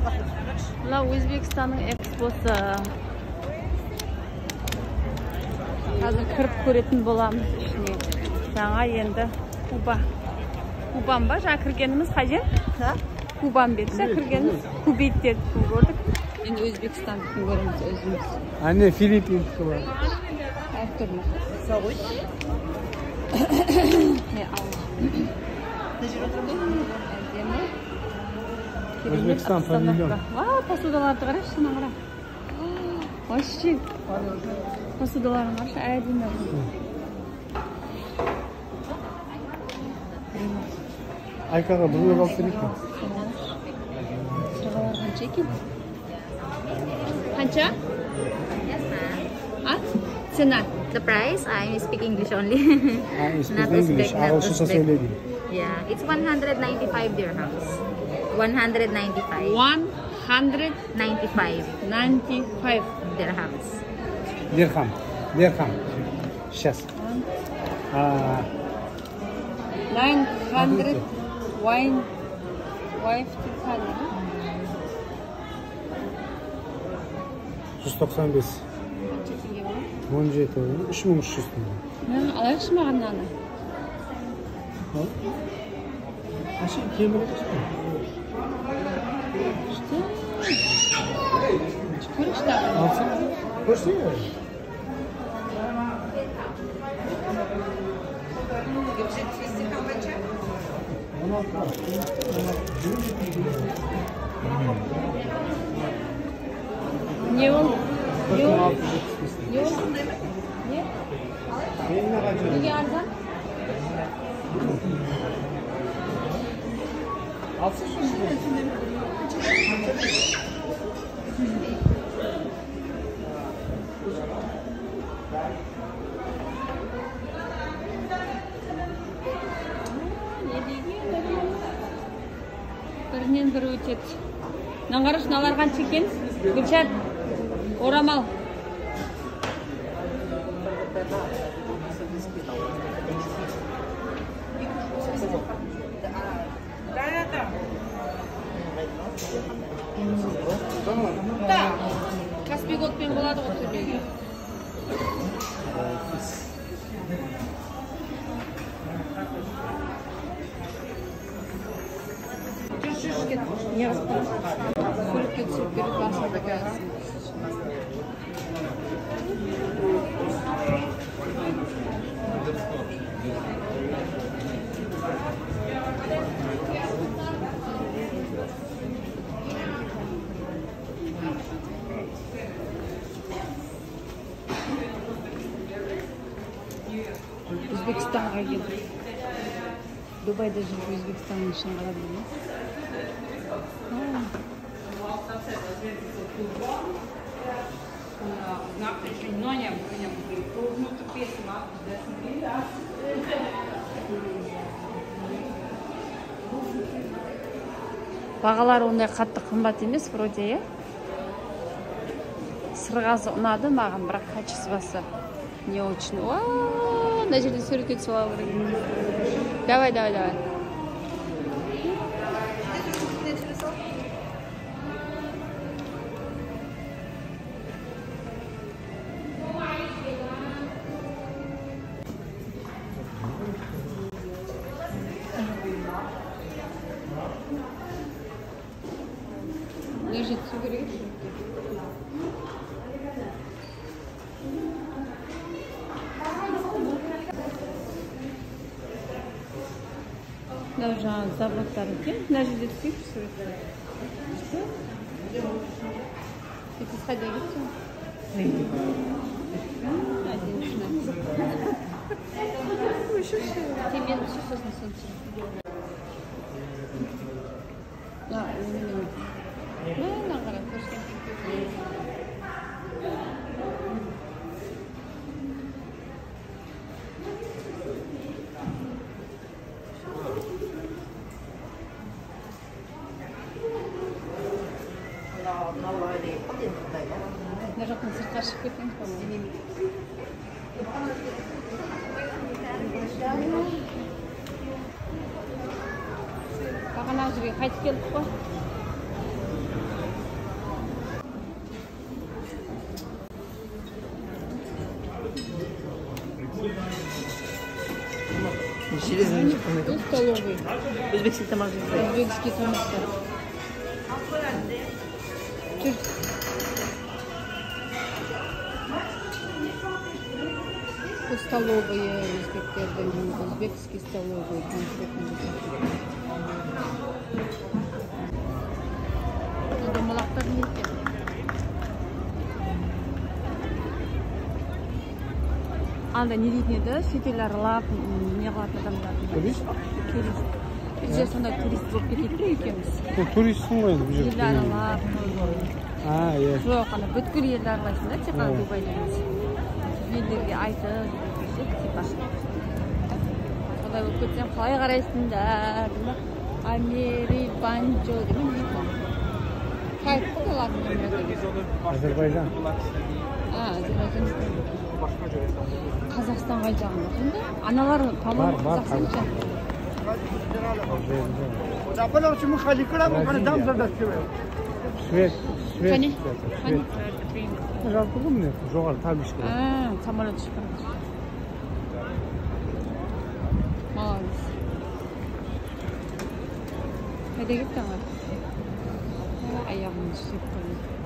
Мына Өзбекстанның экспосы. Қазір кіріп көретін боламыз ішіне. Жаңа енді Куба. Кубан ба? Жаңа кіргеніміз қай жер? Кубан бет. Жаңа кіргеніміз Кубейт дедік көрдік. Енді Өзбекстанды көреміз өзіміз. Anne Филиппинскі бар. Әртүрлі. Өзбекстан павильон. Посудаларды қарашы, шына қара. Вообще. Посудаларын қарашы, әдемі. Айкаға бұл алып берейік. Сырғалар қанша екен? Қанша? Yes, ma'am. Цена. The price, I speak English only. I speak English. Ағылшынша сөйлейді. Yeah, it's 195 dirhams. 195. 195 dirhams. Dirham. Сейчас. 900 wine wife to color. 195. 17 3300 теңге. Алайықшы маған мынаны. Ашы темір емес пе? Көрікші тағы. Алсаң, көрсең. Не ол? Не ол? Не? Неге арзан? Бірінен бірі өтеді. Мынаны қарашы, мыналар қанша екен? Гүлшат, орамал. Каспий кодпен болады ғой төлеуге. Суретке түсіріп беріп басында қазір. Өзбекстанға келдік. Дубайда жүріп Өзбекстанның ішін қарап жүрмін. Бағалар ондай қатты қымбат емес, вроде, е? Сырғасы ұнады маған, бірақ качествосы не очень. Мына жерде суретке түсіп алу керек. Давай. Мына жерде түсу керек. Мынау жаңағы заводтар екен. Мына жерде түсейікші суретке. Это сходя кетсің? Тебе түсі сосын түсі. Мына қарап көрсен. Мына жақтан сыртқа шығып кетеміз, по-моему. Бағана жерге қайтып келдік қой. Через Это столовый. Өзбекский тамақ жейді. Өзбекский тамақтар. Жүр. Bu столовые өзбектердің, өзбекский столовый. Домалақтар не екен? Анда не дейтін еді? Шетел аралап, не қылатын адамдар. Турист? Турист. Бізде сондай турист болып кетеді екеуміз. Сен туристсің ғой енді бұл жерде. Елді аралап. Иә. Жоқ, ана бүткіл елді аралайсың да, тек қана Дубайда емес. Елдерге айтып, типа. Солай болып кетсем, қалай қарайсыңдар? Америбанчо деген не екен? Хайп қой олардың мемлекеті. Азербайжан. Азербайжан. Қазақстан қай жағында сонда? Аналар по-моему Қазақстан екен. Швед. Қане? Жалпы ғой міне жоғары табличка. Самолет шыққан. Молодец. Қайда кеттің ғой? Аяғымды сүйіп қойды.